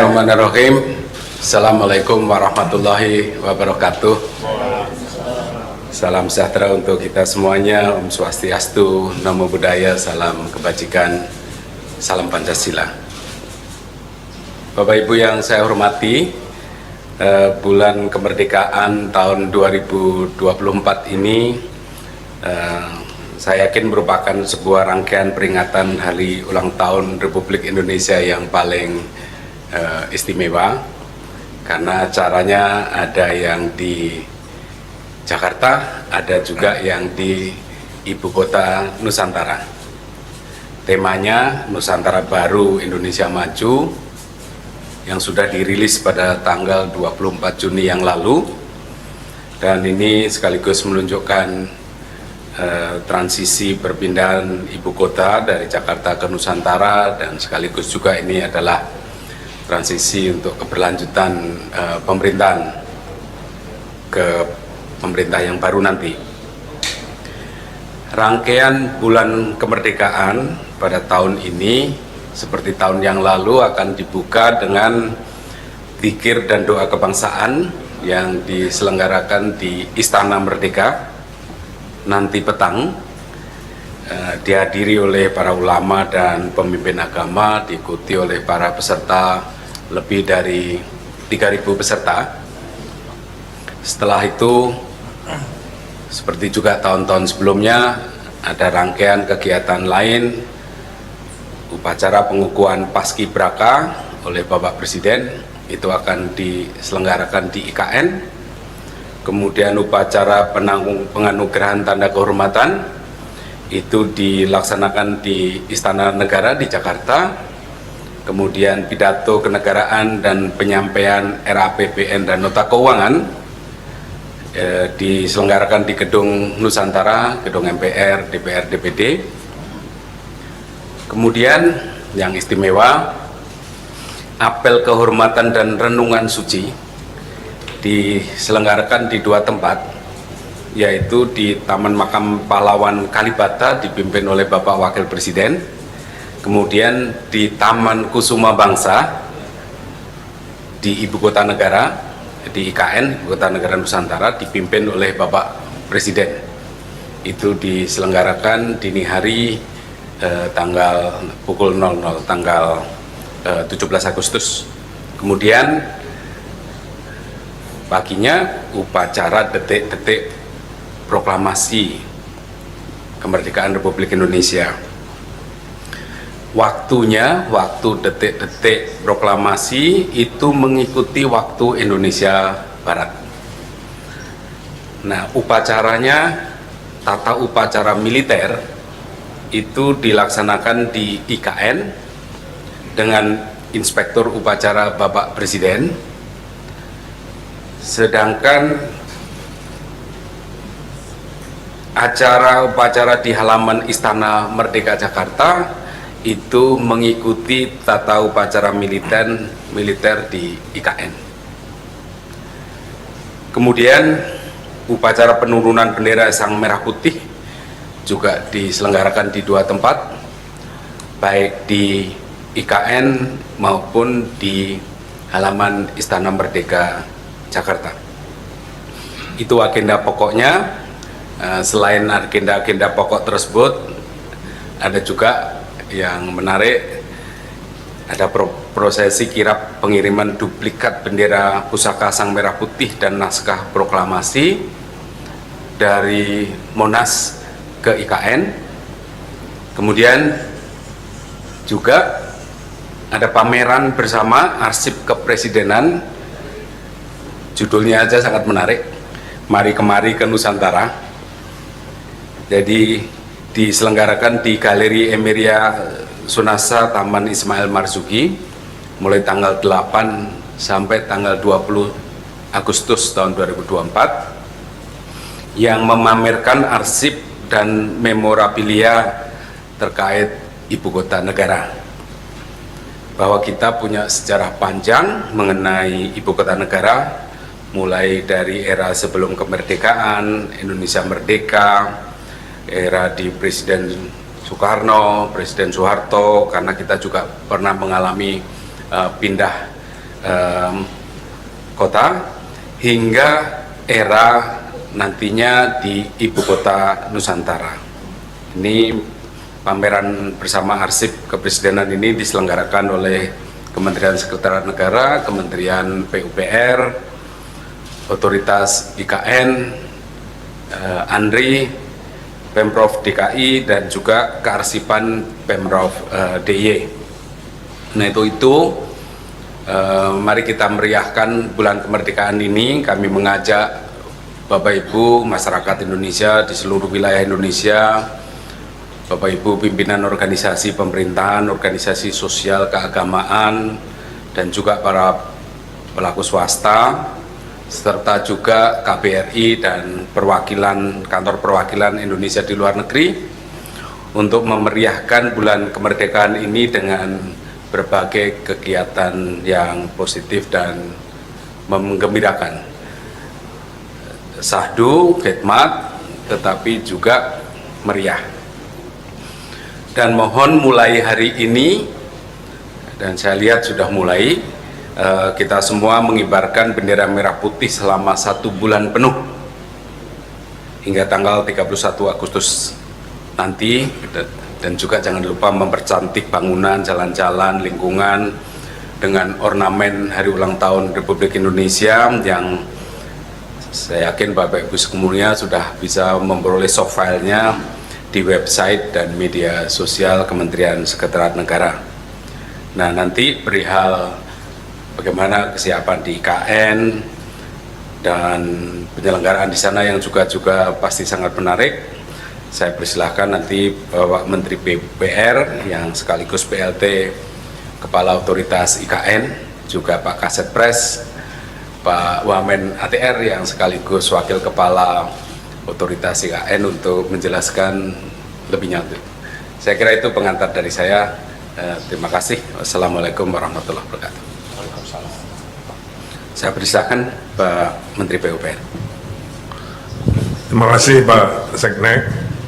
Bismillahirrahmanirrahim. Assalamualaikum warahmatullahi wabarakatuh. Salam sejahtera untuk kita semuanya. Om Swastiastu, Namo Buddhaya, salam kebajikan, salam Pancasila. Bapak Ibu yang saya hormati, bulan kemerdekaan tahun 2024 ini saya yakin merupakan sebuah rangkaian peringatan hari ulang tahun Republik Indonesia yang paling istimewa, karena acaranya ada yang di Jakarta, ada juga yang di Ibu Kota Nusantara. Temanya Nusantara Baru Indonesia Maju, yang sudah dirilis pada tanggal 24 Juni yang lalu, dan ini sekaligus menunjukkan transisi perpindahan ibu kota dari Jakarta ke Nusantara, dan sekaligus juga ini adalah transisi untuk keberlanjutan pemerintahan ke pemerintah yang baru nanti. Rangkaian bulan kemerdekaan pada tahun ini seperti tahun yang lalu akan dibuka dengan zikir dan doa kebangsaan yang diselenggarakan di Istana Merdeka nanti petang, dihadiri oleh para ulama dan pemimpin agama, diikuti oleh para peserta lebih dari 3.000 peserta. Setelah itu, seperti juga tahun-tahun sebelumnya, ada rangkaian kegiatan lain, upacara pengukuhan Paskibraka oleh Bapak Presiden, itu akan diselenggarakan di IKN. Kemudian upacara penganugerahan tanda kehormatan itu dilaksanakan di Istana Negara di Jakarta. Kemudian pidato kenegaraan dan penyampaian RAPBN dan nota keuangan diselenggarakan di Gedung Nusantara, Gedung MPR, DPR, DPD. Kemudian yang istimewa, apel kehormatan dan renungan suci diselenggarakan di dua tempat, yaitu di Taman Makam Pahlawan Kalibata dipimpin oleh Bapak Wakil Presiden, kemudian di Taman Kusuma Bangsa di Ibu Kota Negara, di IKN, Ibu Kota Negara Nusantara, dipimpin oleh Bapak Presiden. Itu diselenggarakan dini hari tanggal pukul 00, tanggal 17 Agustus. Kemudian paginya upacara detik-detik proklamasi kemerdekaan Republik Indonesia. Waktunya, waktu detik-detik proklamasi itu mengikuti waktu Indonesia Barat. Nah, upacaranya, tata upacara militer itu dilaksanakan di IKN dengan Inspektur Upacara Bapak Presiden, sedangkan acara upacara di halaman Istana Merdeka Jakarta itu mengikuti tata upacara militer di IKN. Kemudian upacara penurunan bendera Sang Merah Putih juga diselenggarakan di dua tempat, baik di IKN maupun di halaman Istana Merdeka Jakarta. Itu agenda pokoknya. Selain agenda-agenda pokok tersebut, ada juga yang menarik, ada prosesi kirap pengiriman duplikat bendera pusaka Sang Merah Putih dan naskah proklamasi dari Monas ke IKN. Kemudian juga ada pameran bersama arsip kepresidenan, judulnya aja sangat menarik, Mari Kemari ke Nusantara. Jadi diselenggarakan di Galeri Emeria Sunasa Taman Ismail Marzuki mulai tanggal 8 sampai tanggal 20 Agustus tahun 2024, yang memamerkan arsip dan memorabilia terkait Ibu Kota Negara. Bahwa kita punya sejarah panjang mengenai Ibu Kota Negara, mulai dari era sebelum kemerdekaan, Indonesia Merdeka, era di Presiden Soekarno, Presiden Soeharto, karena kita juga pernah mengalami pindah kota hingga era nantinya di ibu kota Nusantara. Ini pameran bersama arsip kepresidenan ini diselenggarakan oleh Kementerian Sekretariat Negara, Kementerian PUPR, Otoritas IKN, ANRI, Pemprov DKI, dan juga kearsipan Pemprov DIY. Nah itu mari kita meriahkan bulan kemerdekaan ini. Kami mengajak Bapak Ibu masyarakat Indonesia di seluruh wilayah Indonesia, Bapak Ibu pimpinan organisasi pemerintahan, organisasi sosial keagamaan, dan juga para pelaku swasta, serta juga KBRI dan kantor perwakilan Indonesia di luar negeri untuk memeriahkan bulan kemerdekaan ini dengan berbagai kegiatan yang positif dan menggembirakan. Sahdu, khidmat, tetapi juga meriah. Dan mohon mulai hari ini, dan saya lihat sudah mulai, kita semua mengibarkan bendera merah putih selama 1 bulan penuh hingga tanggal 31 Agustus nanti. Dan juga jangan lupa mempercantik bangunan, jalan-jalan, lingkungan dengan ornamen hari ulang tahun Republik Indonesia yang saya yakin Bapak Ibu semuanya sudah bisa memperoleh soft filenya di website dan media sosial Kementerian Sekretariat Negara. Nah nanti perihal bagaimana kesiapan di IKN dan penyelenggaraan di sana yang juga pasti sangat menarik. Saya persilahkan nanti Bapak Menteri PUPR yang sekaligus PLT Kepala Otoritas IKN, juga Pak Kasetpres, Pak Wamen ATR yang sekaligus Wakil Kepala Otoritas IKN untuk menjelaskan lebih lanjut. Saya kira itu pengantar dari saya. Terima kasih. Wassalamualaikum warahmatullahi wabarakatuh. Saya persilahkan Pak Menteri PUPR. Terima kasih Pak Seknek,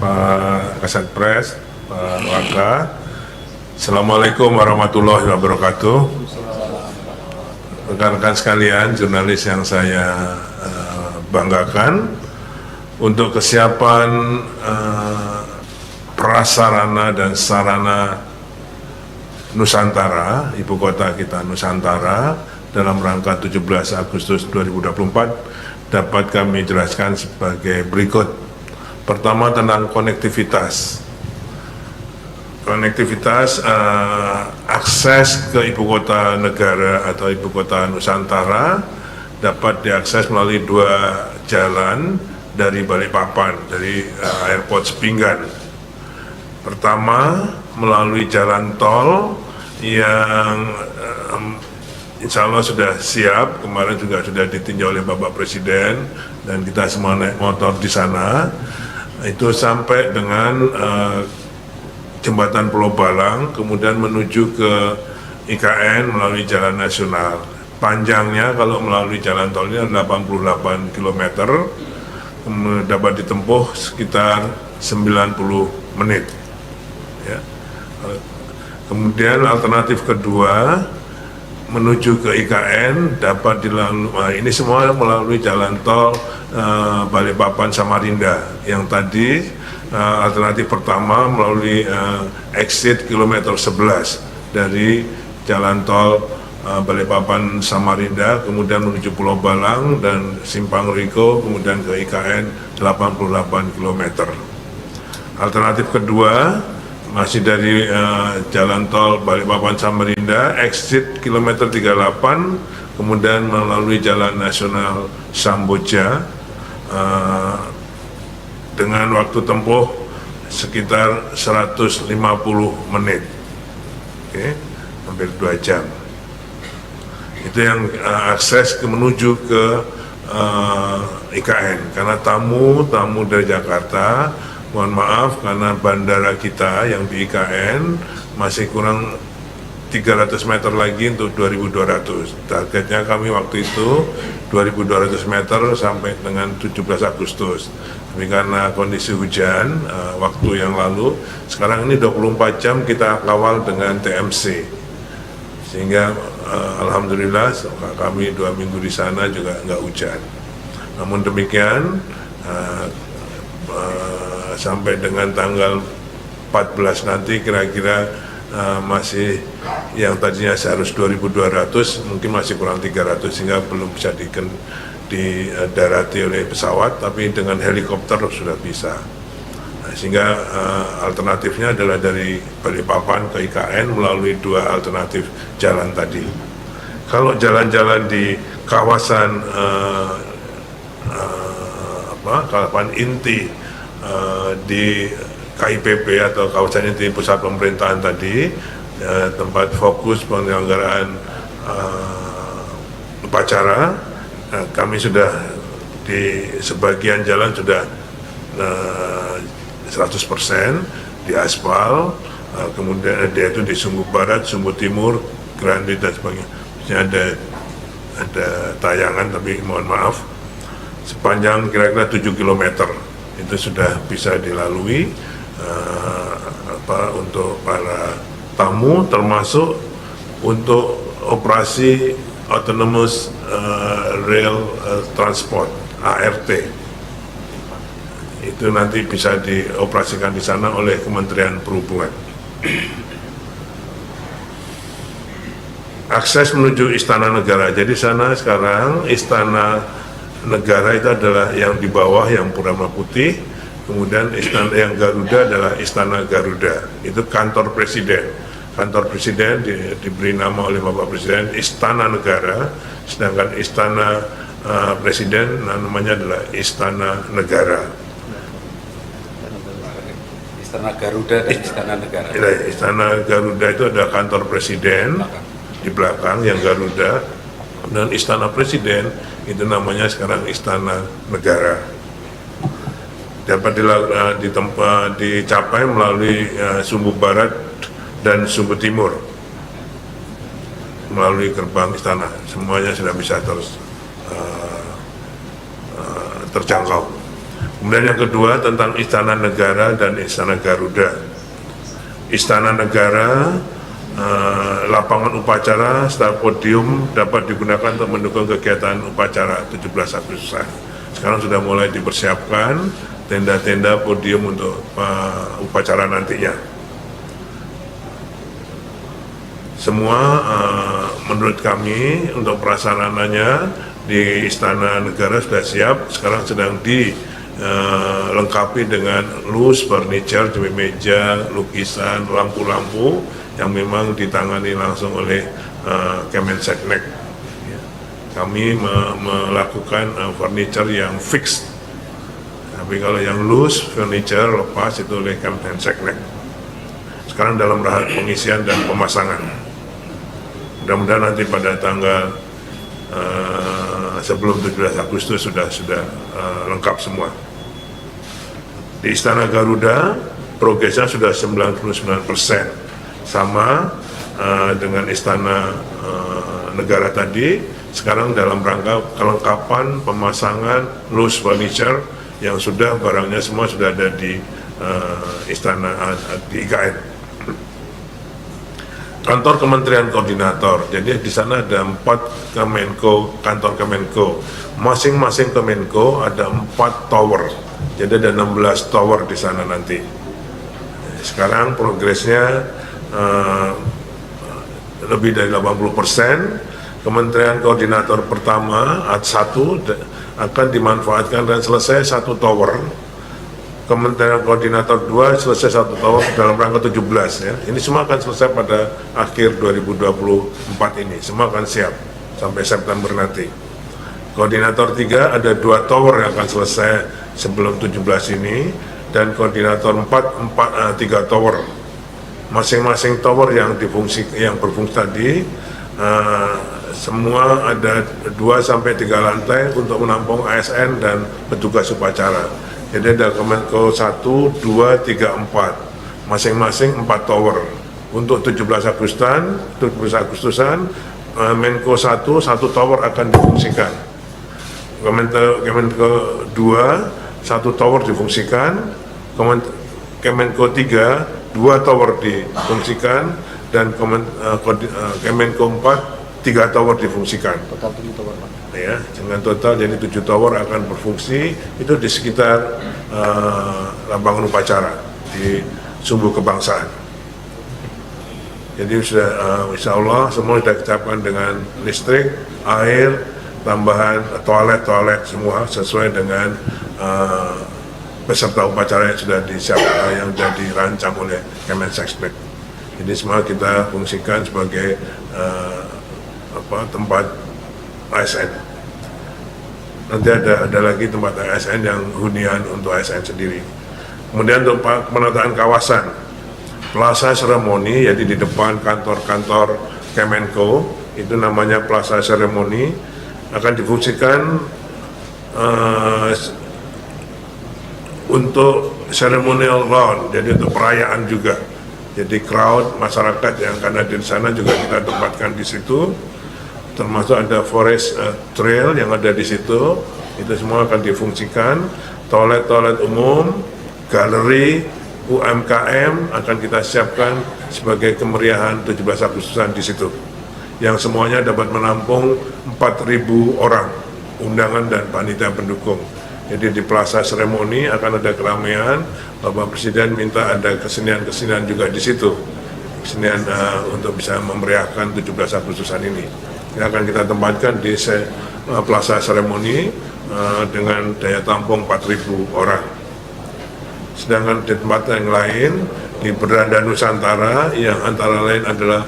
Pak Kasetpres, Pak Waka. Assalamualaikum warahmatullahi wabarakatuh. Rekan-rekan sekalian, jurnalis yang saya banggakan, untuk kesiapan prasarana dan sarana Nusantara, ibu kota kita Nusantara, dalam rangka 17 Agustus 2024 dapat kami jelaskan sebagai berikut. Pertama, tentang konektivitas. Akses ke ibu kota negara atau ibu kota Nusantara dapat diakses melalui 2 jalan dari Balikpapan, dari Airport Sepinggan. Pertama, melalui jalan tol yang insya Allah sudah siap, kemarin juga sudah ditinjau oleh Bapak Presiden dan kita semua naik motor di sana. Itu sampai dengan Jembatan Pulau Balang, kemudian menuju ke IKN melalui jalan nasional. Panjangnya kalau melalui jalan tolnya 88 km, dapat ditempuh sekitar 90 menit. Ya. Kemudian alternatif kedua, menuju ke IKN dapat dilalui, ini semua melalui jalan tol Balikpapan Samarinda. Yang tadi alternatif pertama melalui exit kilometer 11 dari jalan tol Balikpapan Samarinda, kemudian menuju Pulau Balang dan Simpang Riko, kemudian ke IKN 88 km. Alternatif kedua masih dari jalan tol Balikpapan Samarinda, exit kilometer 38, kemudian melalui jalan nasional Samboja dengan waktu tempuh sekitar 150 menit. Oke, hampir 2 jam. Itu yang akses menuju ke IKN. Karena tamu dari Jakarta, mohon maaf karena bandara kita yang di IKN masih kurang 300 meter lagi untuk 2200. Targetnya kami waktu itu 2200 meter sampai dengan 17 Agustus. Tapi karena kondisi hujan waktu yang lalu, sekarang ini 24 jam kita kawal dengan TMC. Sehingga alhamdulillah kami 2 minggu di sana juga nggak hujan. Namun demikian sampai dengan tanggal 14 nanti kira-kira masih yang tadinya seharus 2.200 mungkin masih kurang 300 sehingga belum bisa didarati oleh pesawat, tapi dengan helikopter sudah bisa. Sehingga alternatifnya adalah dari Balikpapan ke IKN melalui 2 alternatif jalan tadi. Kalau jalan-jalan di kawasan kawasan inti di KIPP atau kawasan inti pusat pemerintahan tadi, tempat fokus penyelenggaraan upacara, kami sudah di sebagian jalan sudah 100% di aspal, kemudian dia itu di Sumbu Barat, Sumbu Timur, Grandi dan sebagainya. Ada tayangan tapi mohon maaf, sepanjang kira-kira 7 km itu sudah bisa dilalui untuk para tamu, termasuk untuk operasi autonomous rail transport ART. Itu nanti bisa dioperasikan di sana oleh Kementerian Perhubungan. Akses menuju Istana Negara. Jadi sana sekarang Istana Negara itu adalah yang di bawah yang Purnama Putih, kemudian istana yang Garuda adalah Istana Garuda. Itu kantor presiden. Kantor presiden diberi nama oleh Bapak Presiden Istana Negara, sedangkan Istana Presiden namanya adalah Istana Negara. Istana Garuda dan Istana Negara. Istana Garuda itu ada kantor presiden di belakang yang Garuda, dan Istana Presiden itu namanya sekarang Istana Negara. Dapat dicapai melalui Sumbu Barat dan Sumbu Timur melalui gerbang istana. Semuanya sudah bisa terjangkau. Kemudian yang kedua tentang Istana Negara dan Istana Garuda. Istana Negara, lapangan upacara serta podium dapat digunakan untuk mendukung kegiatan upacara 17 Agustusan. Sekarang sudah mulai dipersiapkan tenda-tenda podium untuk upacara nantinya. Semua menurut kami untuk pelaksanaannya di Istana Negara sudah siap. Sekarang sedang dilengkapi dengan loose furniture, meja, lukisan, lampu-lampu yang memang ditangani langsung oleh Kemenseknek. Kami melakukan furniture yang fix, tapi kalau yang loose furniture lepas itu oleh Kemenseknek. Sekarang dalam tahap pengisian dan pemasangan. Mudah-mudahan nanti pada tanggal sebelum 17 Agustus sudah lengkap semua. Di Istana Garuda progresnya sudah 99%, sama dengan Istana Negara tadi. Sekarang dalam rangka kelengkapan pemasangan loose furniture yang sudah barangnya semua sudah ada di Istana di IKN. Kantor Kementerian Koordinator. Jadi di sana ada 4 Kemenko, kantor Kemenko. Masing-masing Kemenko ada 4 tower. Jadi ada 16 tower di sana nanti. Sekarang progresnya lebih dari 80%. Kementerian Koordinator pertama AT1 akan dimanfaatkan dan selesai 1 tower. Kementerian Koordinator 2 selesai 1 tower dalam rangka 17 ya. Ini semua akan selesai pada akhir 2024 ini. Semua akan siap sampai September nanti. Koordinator 3 ada 2 tower yang akan selesai sebelum 17 ini, dan koordinator 3 tower. Masing-masing tower yang berfungsi tadi semua ada 2-3 lantai untuk menampung ASN dan petugas upacara. Jadi ada Kemenko 1, 2, 3, 4, masing-masing 4 tower. Untuk 17 Agustusan, Menko 1 tower akan difungsikan. Kemenko 2, 1 tower difungsikan. Kemenko 3, 2 tower difungsikan. Dan Kemenko 4, 3 tower difungsikan. Total 7 tower, Pak. Ya, dengan total jadi 7 tower akan berfungsi itu di sekitar lapangan upacara di Sumbu Kebangsaan. Jadi sudah insya Allah semua sudah dicapkan dengan listrik, air, tambahan toilet semua sesuai dengan peserta upacara yang sudah disiapkan, yang sudah dirancang oleh Kemensesnek. Jadi semua kita fungsikan sebagai tempat ASN. Nanti ada lagi tempat ASN yang hunian untuk ASN sendiri. Kemudian untuk penataan kawasan, Plaza Seremoni, jadi di depan kantor-kantor Kemenko, itu namanya Plaza Seremoni, akan difungsikan untuk ceremonial round, jadi untuk perayaan juga. Jadi crowd masyarakat yang akan hadir di sana juga kita tempatkan di situ. Termasuk ada forest trail yang ada di situ, itu semua akan difungsikan. Toilet umum, galeri, UMKM akan kita siapkan sebagai kemeriahan 17 Agustusan di situ, yang semuanya dapat menampung 4.000 orang undangan dan panitia pendukung. Jadi di Plaza Seremoni akan ada keramaian. Bapak Presiden minta ada kesenian juga di situ, kesenian untuk bisa memeriahkan 17 Agustusan ini. Yang akan kita tempatkan di Plaza Seremoni dengan daya tampung 4.000 orang. Sedangkan di tempat yang lain di Beranda Nusantara yang antara lain adalah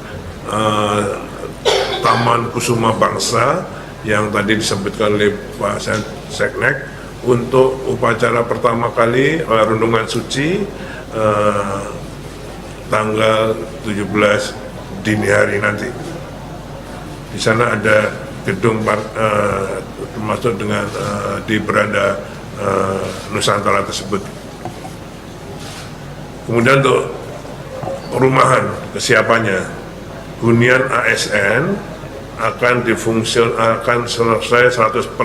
Taman Kusuma Bangsa yang tadi disebutkan oleh Pak Seknek, untuk upacara pertama kali Rundungan Suci tanggal 17 dini hari nanti. Di sana ada gedung termasuk dengan di Beranda Nusantara tersebut. Kemudian untuk perumahan kesiapannya, hunian ASN akan selesai 100%,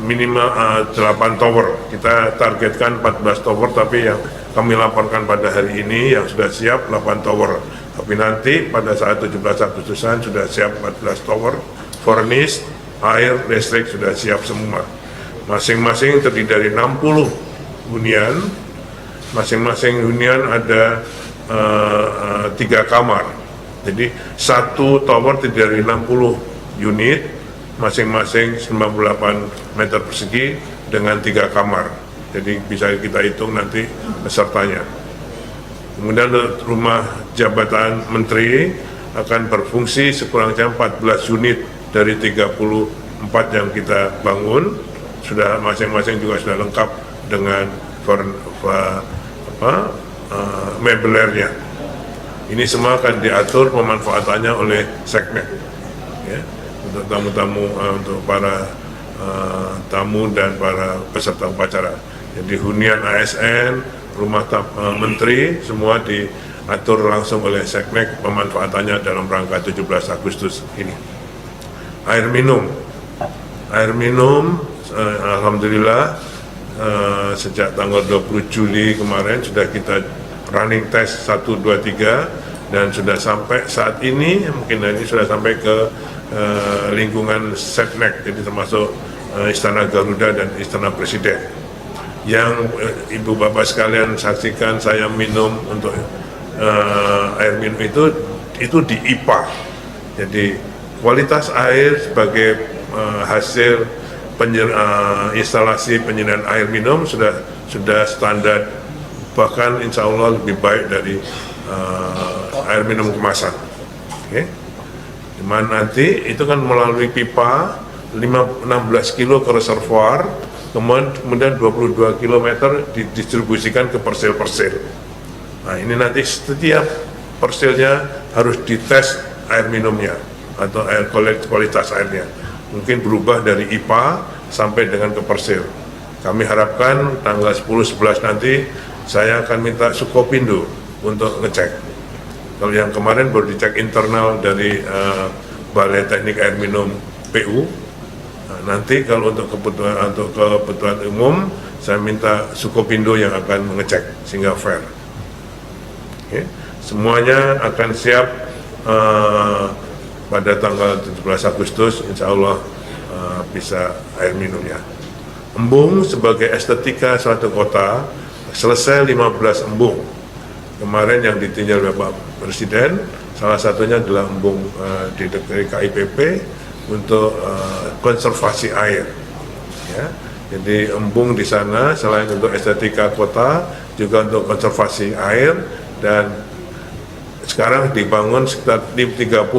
minimal 8 tower. Kita targetkan 14 tower, tapi yang kami laporkan pada hari ini yang sudah siap 8 tower. Tapi nanti pada saat 17 Agustusan sudah siap 14 tower, furnished, air, listrik sudah siap semua. Masing-masing terdiri dari 60 hunian, masing-masing hunian ada 3 kamar. Jadi satu tower terdiri dari 60 unit, masing-masing 98 meter persegi dengan 3 kamar. Jadi bisa kita hitung nanti pesertanya. Kemudian rumah jabatan menteri akan berfungsi sekurang-kurangnya 14 unit dari 34 yang kita bangun. Sudah masing-masing juga sudah lengkap dengan mebelernya. Ini semua akan diatur pemanfaatannya oleh Seknek, ya, untuk tamu-tamu, untuk para tamu dan para peserta upacara. Jadi hunian ASN, rumah menteri, semua diatur langsung oleh Seknek pemanfaatannya dalam rangka 17 Agustus ini. Air minum, alhamdulillah sejak tanggal 20 Juli kemarin sudah kita running test 1, 2, 3 dan sudah sampai saat ini, mungkin ini sudah sampai ke lingkungan Seknek, jadi termasuk Istana Garuda dan Istana Presiden. Yang ibu bapak sekalian saksikan saya minum untuk air minum itu di IPA. Jadi kualitas air sebagai hasil instalasi penyediaan air minum sudah standar, bahkan insya Allah lebih baik dari air minum kemasan. Okay. Dimana nanti itu kan melalui pipa 16 kilo ke reservoir, kemudian 22 km didistribusikan ke persil-persil. Nah ini nanti setiap persilnya harus dites air minumnya atau kualitas airnya. Mungkin berubah dari IPA sampai dengan ke persil. Kami harapkan tanggal 10-11 nanti saya akan minta Sukopindo untuk ngecek. Kalau yang kemarin baru dicek internal dari Balai Teknik Air Minum PU. Nah, nanti kalau untuk kebutuhan umum saya minta Sukopindo yang akan mengecek sehingga fair. Okay. Semuanya akan siap pada tanggal 17 Agustus insya Allah bisa air minumnya. Embung sebagai estetika suatu kota, selesai 15 embung. Kemarin yang ditinjau Bapak Presiden, salah satunya adalah embung dari KIPP untuk konservasi air. Ya. Jadi embung di sana selain untuk estetika kota, juga untuk konservasi air, dan sekarang dibangun sekitar 30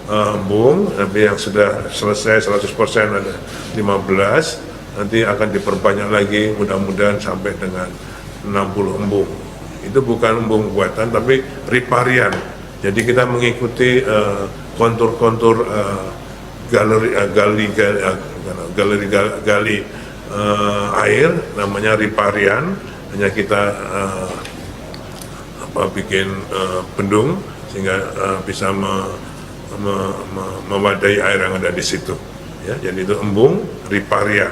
embung, tapi yang sudah selesai 100% ada 15, nanti akan diperbanyak lagi mudah-mudahan sampai dengan 60 embung. Itu bukan embung buatan tapi riparian. Jadi kita mengikuti kontur-kontur gali air, namanya riparian. Hanya kita bikin bendung sehingga bisa mewadai air yang ada di situ. Ya, jadi itu embung riparian.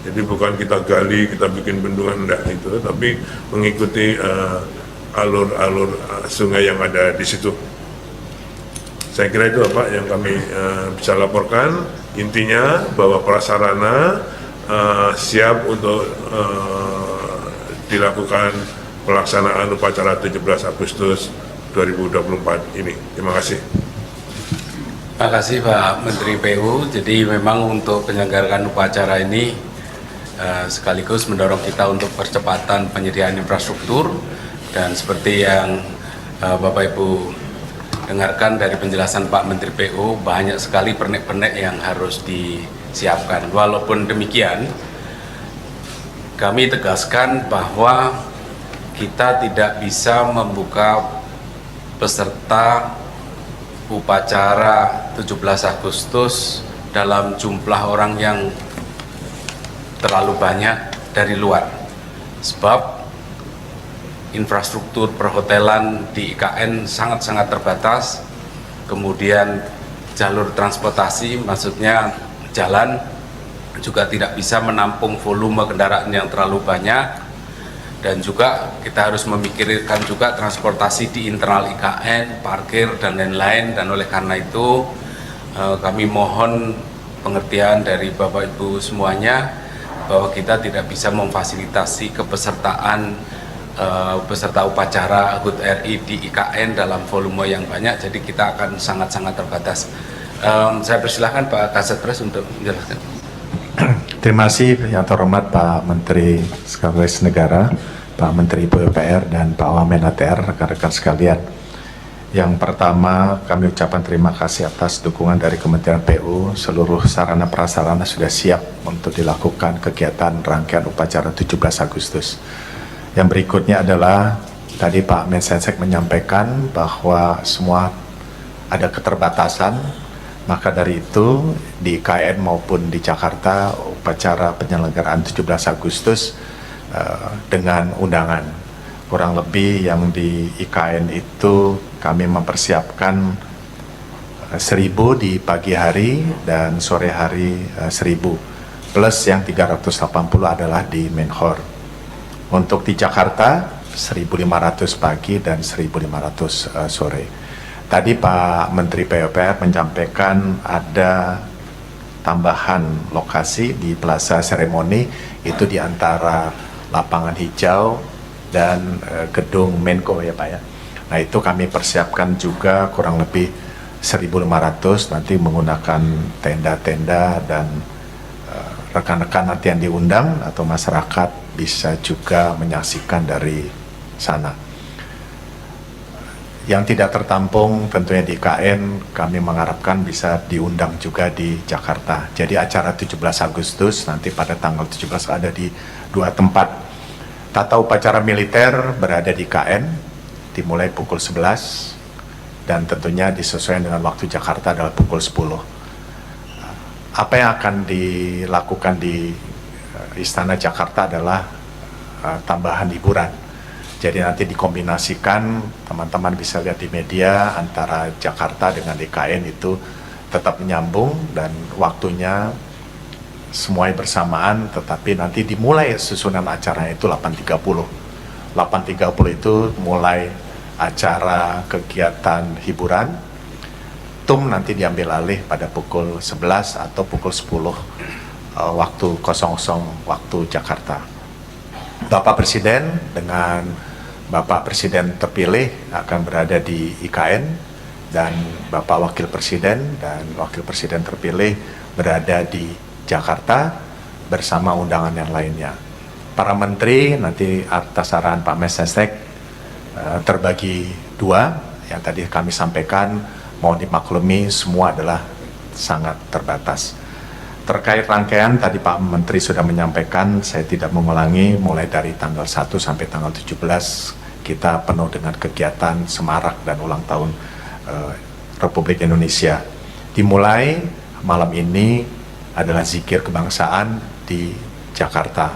Jadi bukan kita gali, kita bikin bendungan, enggak itu, tapi mengikuti alur-alur sungai yang ada di situ. Saya kira itu Pak yang kami bisa laporkan. Intinya bahwa prasarana siap untuk dilakukan pelaksanaan upacara 17 Agustus 2024 ini. Terima kasih. Terima kasih Pak Menteri PU. Jadi memang untuk penyelenggaraan upacara ini sekaligus mendorong kita untuk percepatan penyediaan infrastruktur, dan seperti yang Bapak Ibu dengarkan dari penjelasan Pak Menteri PU, banyak sekali pernek-pernek yang harus disiapkan. Walaupun demikian, kami tegaskan bahwa kita tidak bisa membuka peserta upacara 17 Agustus dalam jumlah orang yang terlalu banyak dari luar, sebab infrastruktur perhotelan di IKN sangat-sangat terbatas, kemudian jalur transportasi, maksudnya jalan, juga tidak bisa menampung volume kendaraan yang terlalu banyak, dan juga kita harus memikirkan juga transportasi di internal IKN, parkir, dan lain-lain. Dan oleh karena itu kami mohon pengertian dari Bapak Ibu semuanya bahwa kita tidak bisa memfasilitasi kepesertaan peserta upacara HUT RI di IKN dalam volume yang banyak, jadi kita akan sangat-sangat terbatas. Saya persilahkan Pak Kasetpres untuk menjelaskan. Terima kasih yang terhormat Pak Menteri Sekretaris Negara, Pak Menteri PUPR, dan Pak Wamen ATR, rekan-rekan sekalian. Yang pertama, kami ucapkan terima kasih atas dukungan dari Kementerian PU. Seluruh sarana prasarana sudah siap untuk dilakukan kegiatan rangkaian upacara 17 Agustus. Yang berikutnya adalah tadi Pak Mensesnek menyampaikan bahwa semua ada keterbatasan, maka dari itu di IKN maupun di Jakarta upacara penyelenggaraan 17 Agustus dengan undangan. Kurang lebih yang di IKN itu kami mempersiapkan 1.000 di pagi hari dan sore hari 1.000, plus yang 380 adalah di Menhor. Untuk di Jakarta 1.500 pagi dan 1.500 sore. Tadi Pak Menteri PUPR menyampaikan ada tambahan lokasi di Plaza Seremoni, itu di antara lapangan hijau dan gedung Menko ya Pak ya. Nah itu kami persiapkan juga kurang lebih 1.500 nanti menggunakan tenda-tenda, dan rekan-rekan nanti yang diundang atau masyarakat bisa juga menyaksikan dari sana. Yang tidak tertampung tentunya di IKN, kami mengharapkan bisa diundang juga di Jakarta. Jadi acara 17 Agustus nanti pada tanggal 17 ada di 2 tempat. Tata upacara militer berada di IKN, dimulai pukul 11, dan tentunya disesuaikan dengan waktu Jakarta adalah pukul 10. Apa yang akan dilakukan di Istana Jakarta adalah tambahan hiburan. Jadi nanti dikombinasikan, teman-teman bisa lihat di media, antara Jakarta dengan IKN itu tetap menyambung dan waktunya semuanya bersamaan, tetapi nanti dimulai susunan acaranya itu 8.30. 8.30 itu mulai acara kegiatan hiburan, Petitum nanti diambil alih pada pukul 11 atau pukul 10 waktu 00 waktu Jakarta. Bapak Presiden dengan Bapak Presiden terpilih akan berada di IKN dan Bapak Wakil Presiden dan Wakil Presiden terpilih berada di Jakarta bersama undangan yang lainnya. Para menteri nanti atas arahan Pak Mensesnek terbagi dua, yang tadi kami sampaikan, mohon dimaklumi semua adalah sangat terbatas. Terkait rangkaian tadi Pak Menteri sudah menyampaikan, saya tidak mengulangi, mulai dari tanggal 1 sampai tanggal 17 kita penuh dengan kegiatan semarak dan ulang tahun Republik Indonesia. Dimulai malam ini adalah zikir kebangsaan di Jakarta,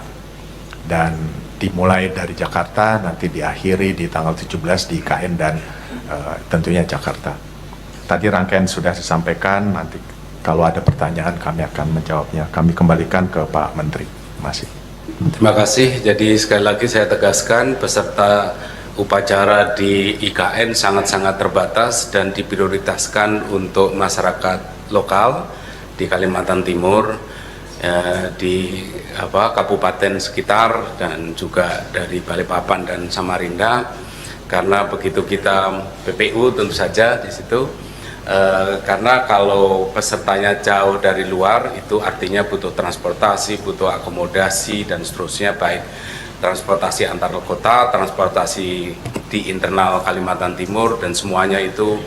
dan dimulai dari Jakarta nanti diakhiri di tanggal 17 di IKN dan tentunya Jakarta. Tadi rangkaian sudah disampaikan, nanti kalau ada pertanyaan kami akan menjawabnya. Kami kembalikan ke Pak Menteri. Terima kasih. Terima kasih. Jadi sekali lagi saya tegaskan, peserta upacara di IKN sangat-sangat terbatas dan diprioritaskan untuk masyarakat lokal di Kalimantan Timur, di kabupaten sekitar dan juga dari Balikpapan dan Samarinda, karena begitu kita PPU tentu saja di situ, karena kalau pesertanya jauh dari luar itu artinya butuh transportasi, butuh akomodasi dan seterusnya, baik transportasi antar kota, transportasi di internal Kalimantan Timur, dan semuanya itu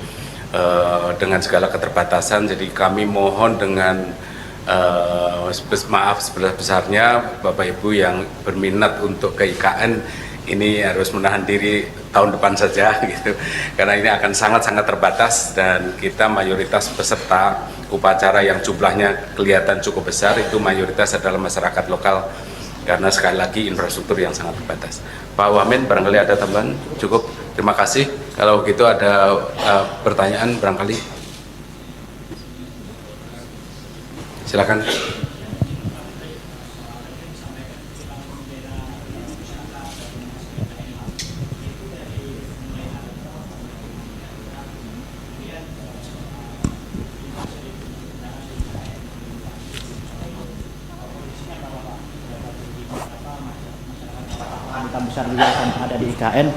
dengan segala keterbatasan. Jadi kami mohon dengan maaf sebesar-besarnya Bapak Ibu yang berminat untuk ke IKN ini harus menahan diri tahun depan saja gitu, karena ini akan sangat-sangat terbatas dan kita mayoritas peserta upacara yang jumlahnya kelihatan cukup besar itu mayoritas adalah masyarakat lokal, karena sekali lagi infrastruktur yang sangat terbatas. Pak Wamen, barangkali ada tambahan? Cukup, terima kasih. Kalau gitu ada pertanyaan barangkali. Silakan. Duta besar juga akan ada di IKN.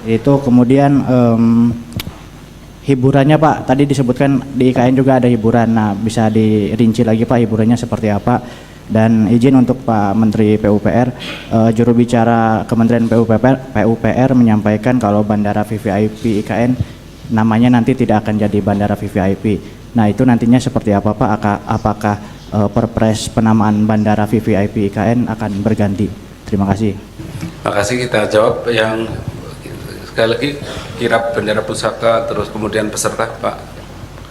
Itu kemudian hiburannya Pak, tadi disebutkan di IKN juga ada hiburan. Nah, bisa dirinci lagi Pak hiburannya seperti apa? Dan izin untuk Pak Menteri PUPR, juru bicara Kementerian PUPR menyampaikan kalau Bandara VVIP IKN namanya nanti tidak akan jadi Bandara VVIP. Nah, itu nantinya seperti apa Pak? Apakah Perpres penamaan Bandara VVIP IKN akan berganti? Terima kasih. Terima kasih, kita jawab yang sekali lagi kirap bendera pusaka, terus kemudian peserta Pak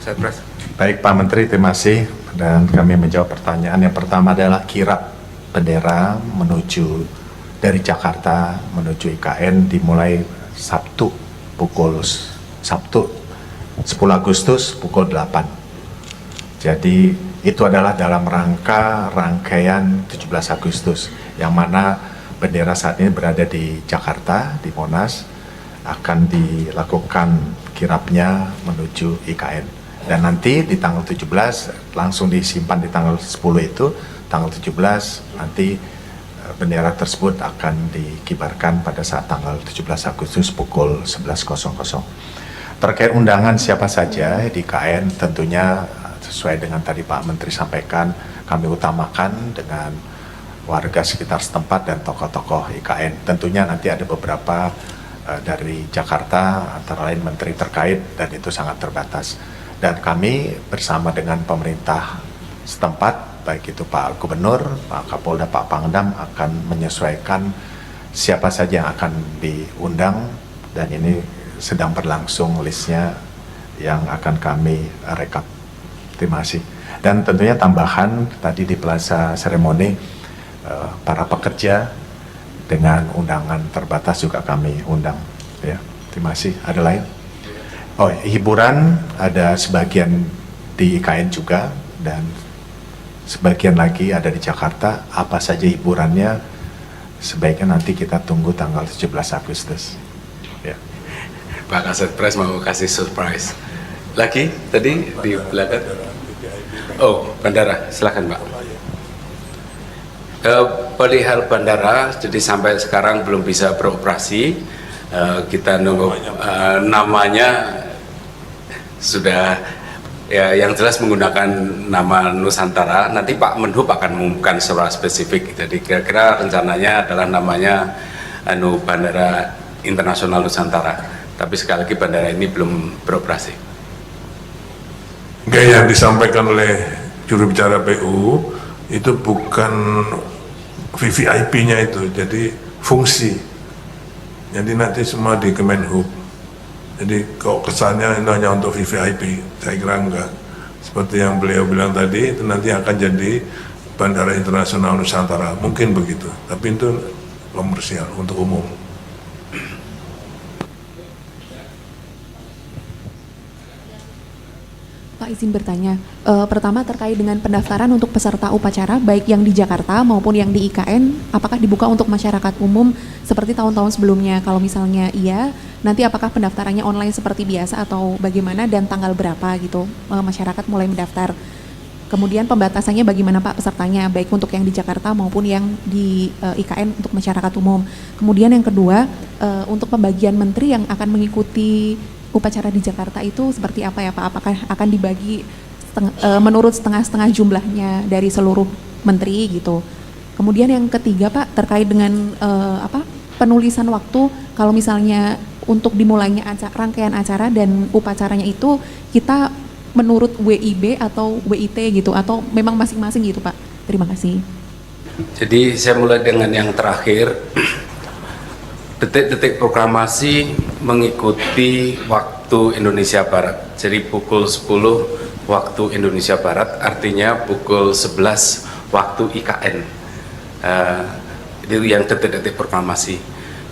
Setpres. Baik Pak Menteri, terima kasih, dan kami menjawab pertanyaan. Yang pertama adalah kirap bendera menuju dari Jakarta menuju IKN dimulai Sabtu 10 Agustus pukul 8. Jadi itu adalah dalam rangka rangkaian 17 Agustus yang mana bendera saat ini berada di Jakarta, di Monas, akan dilakukan kirapnya menuju IKN. Dan nanti di tanggal 17 langsung disimpan di tanggal 10 itu, tanggal 17 nanti bendera tersebut akan dikibarkan pada saat tanggal 17 Agustus pukul 11.00. Terkait undangan siapa saja di IKN, tentunya sesuai dengan tadi Pak Menteri sampaikan, kami utamakan dengan warga sekitar setempat dan tokoh-tokoh IKN. Tentunya nanti ada beberapa dari Jakarta, antara lain menteri terkait, dan itu sangat terbatas. Dan kami bersama dengan pemerintah setempat, baik itu Pak Gubernur, Pak Kapolda, Pak Pangdam, akan menyesuaikan siapa saja yang akan diundang, dan ini sedang berlangsung listnya yang akan kami rekap. Terima kasih. Dan tentunya tambahan tadi di Plaza Seremoni, para pekerja dengan undangan terbatas juga kami undang. Ya, terima kasih. Ada lain? Oh, hiburan ada sebagian di IKN juga dan sebagian lagi ada di Jakarta. Apa saja hiburannya? Sebaiknya nanti kita tunggu tanggal 17 Agustus. Ya. Pak Kasat Pres mau kasih surprise. Lagi tadi di belakang. Oh, bandara, silakan Pak. Perihal bandara, jadi sampai sekarang belum bisa beroperasi. Kita nunggu namanya sudah ya, yang jelas menggunakan nama Nusantara. Nanti Pak Menhub akan mengumumkan secara spesifik. Jadi kira-kira rencananya adalah namanya Bandara Internasional Nusantara. Tapi sekali lagi bandara ini belum beroperasi. Enggak, yang disampaikan oleh juru bicara PU itu bukan VVIP-nya itu, jadi fungsi. Jadi nanti semua di Kemenhub. Jadi kok kesannya ini hanya untuk VVIP, saya kira enggak. Seperti yang beliau bilang tadi, itu nanti akan jadi Bandara Internasional Nusantara, mungkin begitu. Tapi itu komersial untuk umum. Pak, izin bertanya, pertama terkait dengan pendaftaran untuk peserta upacara baik yang di Jakarta maupun yang di IKN, apakah dibuka untuk masyarakat umum seperti tahun-tahun sebelumnya? Kalau misalnya iya, nanti apakah pendaftarannya online seperti biasa atau bagaimana, dan tanggal berapa gitu masyarakat mulai mendaftar? Kemudian pembatasannya bagaimana Pak pesertanya, baik untuk yang di Jakarta maupun yang di IKN untuk masyarakat umum. Kemudian yang kedua, untuk pembagian menteri yang akan mengikuti upacara di Jakarta itu seperti apa ya Pak? Apakah akan dibagi menurut setengah-setengah jumlahnya dari seluruh menteri gitu? Kemudian yang ketiga Pak, terkait dengan penulisan waktu, kalau misalnya untuk dimulainya rangkaian acara dan upacaranya itu kita menurut WIB atau WIT gitu, atau memang masing-masing gitu Pak? Terima kasih. Jadi saya mulai dengan yang terakhir. Detik-detik proklamasi mengikuti waktu Indonesia Barat. Jadi pukul 10 waktu Indonesia Barat, artinya pukul 11 waktu IKN. Itu yang detik-detik proklamasi.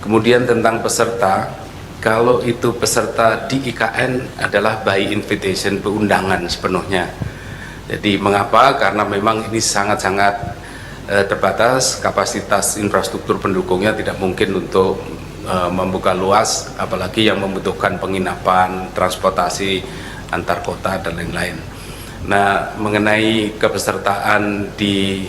Kemudian tentang peserta, kalau itu peserta di IKN adalah by invitation, undangan sepenuhnya. Jadi mengapa? Karena memang ini sangat-sangat terbatas, kapasitas infrastruktur pendukungnya tidak mungkin untuk membuka luas, apalagi yang membutuhkan penginapan, transportasi antar kota dan lain-lain. Nah, mengenai kepesertaan di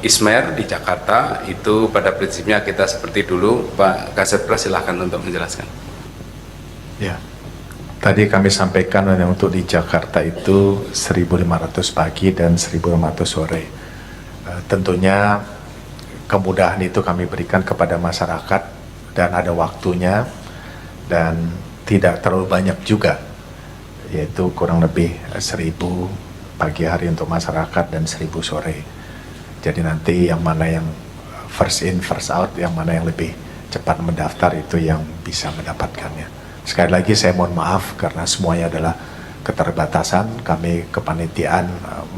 ISMER di Jakarta, itu pada prinsipnya kita seperti dulu. Pak Kasat Pres silahkan untuk menjelaskan. Ya, tadi kami sampaikan untuk di Jakarta itu 1.500 pagi dan 1.500 sore. Tentunya kemudahan itu kami berikan kepada masyarakat dan ada waktunya dan tidak terlalu banyak juga, yaitu kurang lebih 1.000 pagi hari untuk masyarakat dan 1.000 sore. Jadi nanti yang mana yang first in first out, yang mana yang lebih cepat mendaftar itu yang bisa mendapatkannya. Sekali lagi saya mohon maaf karena semuanya adalah keterbatasan. Kami kepanitiaan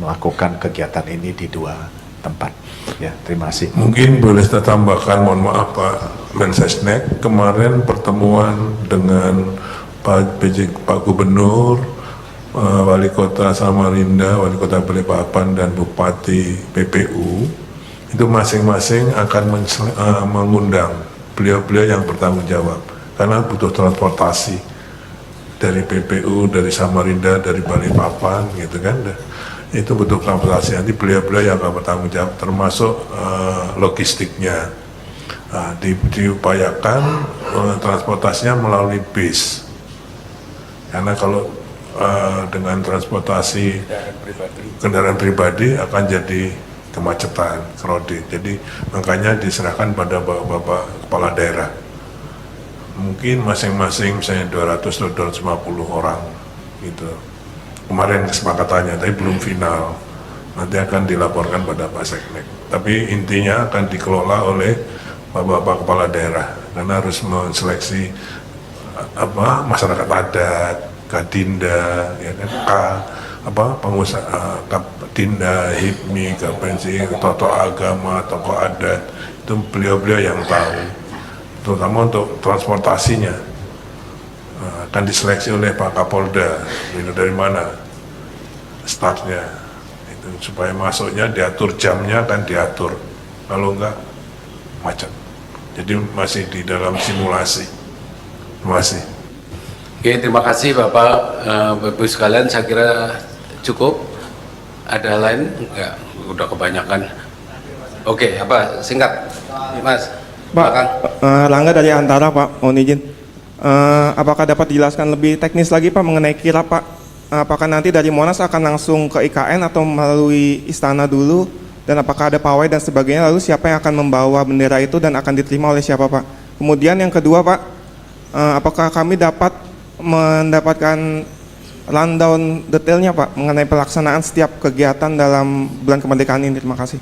melakukan kegiatan ini di 2 tempat. Ya, terima kasih. Mungkin boleh saya tambahkan, mohon maaf Pak Mensesnek, kemarin pertemuan dengan Pak Gubernur, Wali Kota Samarinda, Wali Kota Balikpapan, dan Bupati PPU, itu masing-masing akan mengundang beliau-beliau yang bertanggung jawab, karena butuh transportasi dari PPU, dari Samarinda, dari Balikpapan, gitu kan. Itu butuh transportasi, nanti beliau-beliau yang akan bertanggung jawab, termasuk logistiknya. Diupayakan transportasinya melalui bis, karena kalau dengan transportasi kendaraan pribadi akan jadi kemacetan, crowded. Jadi makanya diserahkan pada bapak-bapak kepala daerah. Mungkin masing-masing misalnya 200 atau 250 orang gitu. Kemarin kesepakatannya, tapi belum final. Nanti akan dilaporkan pada Pak Seknek. Tapi intinya akan dikelola oleh bapak-bapak kepala daerah, karena harus menseleksi masyarakat adat, Kadinda, ya kan, pengusaha, Dinda, HIPMI, Kapensi, tokoh agama, tokoh adat, itu beliau-beliau yang tahu, terutama untuk transportasinya. Akan diseleksi oleh Pak Kapolda, dari mana startnya, itu supaya masuknya diatur, jamnya kan diatur, kalau enggak macet. Jadi masih di dalam simulasi. Terima kasih. Oke, terima kasih Bapak, Ibu sekalian. Saya kira cukup. Ada lain? Enggak, udah kebanyakan. Oke, apa singkat, Mas? Pak, Rangga dari Antara, Pak, mohon izin. Apakah dapat dijelaskan lebih teknis lagi Pak mengenai kirap Pak? Apakah nanti dari Monas akan langsung ke IKN atau melalui istana dulu? Dan apakah ada pawai dan sebagainya? Lalu siapa yang akan membawa bendera itu dan akan diterima oleh siapa Pak? Kemudian yang kedua Pak, apakah kami dapat mendapatkan rundown detailnya Pak mengenai pelaksanaan setiap kegiatan dalam bulan kemerdekaan ini? Terima kasih.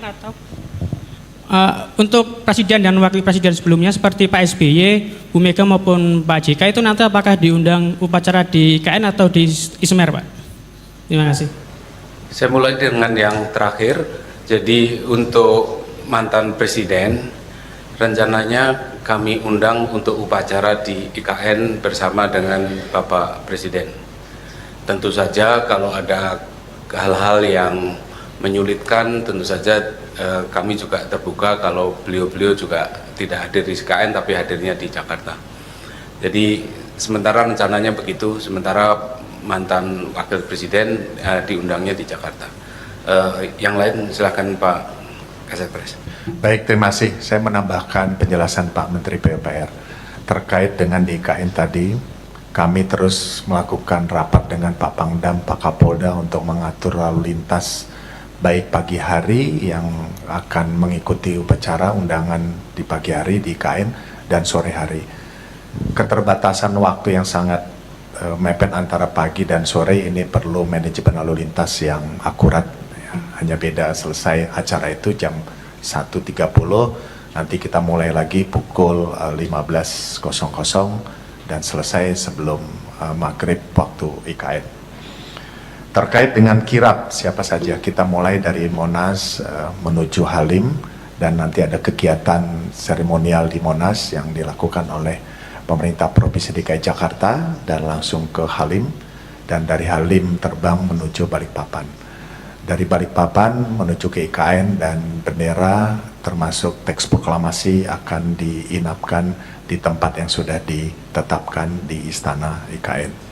Atau untuk presiden dan wakil presiden sebelumnya seperti Pak SBY, Bu Mega maupun Pak JK itu nanti apakah diundang upacara di IKN atau di Ismer, Pak? Terima kasih. Saya mulai dengan yang terakhir. Jadi untuk mantan presiden, rencananya kami undang untuk upacara di IKN bersama dengan Bapak Presiden. Tentu saja kalau ada hal-hal yang menyulitkan, tentu saja kami juga terbuka kalau beliau-beliau juga tidak hadir di IKN tapi hadirnya di Jakarta. Jadi sementara rencananya begitu, sementara mantan wakil presiden diundangnya di Jakarta. Yang lain silakan Pak Kasat Pres. Baik, terima kasih. Saya menambahkan penjelasan Pak Menteri PUPR terkait dengan di IKN tadi. Kami terus melakukan rapat dengan Pak Pangdam, Pak Kapolda untuk mengatur lalu lintas baik pagi hari yang akan mengikuti upacara undangan di pagi hari di IKN dan sore hari. Keterbatasan waktu yang sangat mepet antara pagi dan sore ini perlu manajemen lalu lintas yang akurat. Hanya beda selesai acara itu jam 1.30, nanti kita mulai lagi pukul 15.00 dan selesai sebelum maghrib waktu IKN. Terkait dengan kirap, siapa saja, kita mulai dari Monas menuju Halim dan nanti ada kegiatan seremonial di Monas yang dilakukan oleh pemerintah Provinsi DKI Jakarta dan langsung ke Halim, dan dari Halim terbang menuju Balikpapan. Dari Balikpapan menuju ke IKN dan bendera termasuk teks proklamasi akan diinapkan di tempat yang sudah ditetapkan di Istana IKN.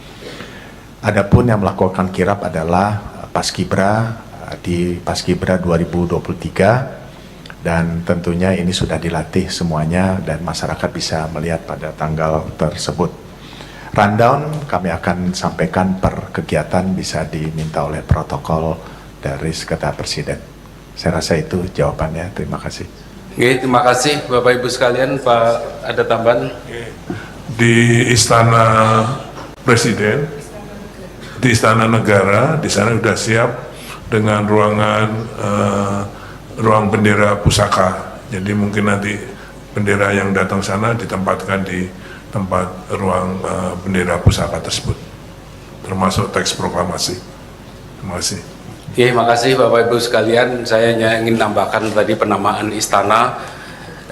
Adapun yang melakukan kirap adalah Paskibra di Paskibra 2023 dan tentunya ini sudah dilatih semuanya dan masyarakat bisa melihat pada tanggal tersebut. Rundown kami akan sampaikan per kegiatan, bisa diminta oleh protokol dari Sekretariat Presiden. Saya rasa itu jawabannya. Terima kasih. Oke, terima kasih Bapak Ibu sekalian. Pak, ada tambahan? Di Istana Presiden, di Istana Negara, di sana sudah siap dengan ruang bendera pusaka. Jadi mungkin nanti bendera yang datang sana ditempatkan di tempat ruang bendera pusaka tersebut, termasuk teks proklamasi. Terima kasih. Oke, makasih Bapak Ibu sekalian. Saya hanya ingin tambahkan tadi penamaan istana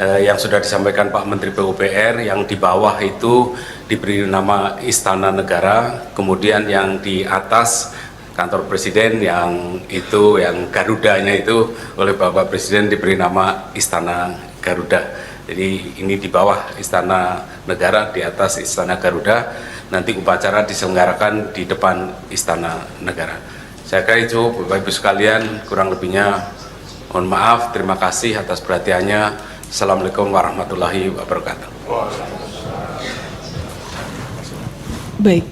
yang sudah disampaikan Pak Menteri PUPR, yang di bawah itu diberi nama Istana Negara, kemudian yang di atas kantor Presiden yang Garudanya itu oleh Bapak Presiden diberi nama Istana Garuda. Jadi ini di bawah Istana Negara, di atas Istana Garuda. Nanti upacara diselenggarakan di depan Istana Negara. Saya kira itu Bapak Ibu sekalian, kurang lebihnya mohon maaf. Terima kasih atas perhatiannya. Assalamualaikum warahmatullahi wabarakatuh. Baik,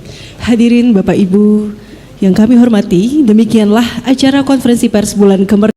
hadirin Bapak Ibu yang kami hormati, demikianlah acara konferensi pers bulan kemerdekaan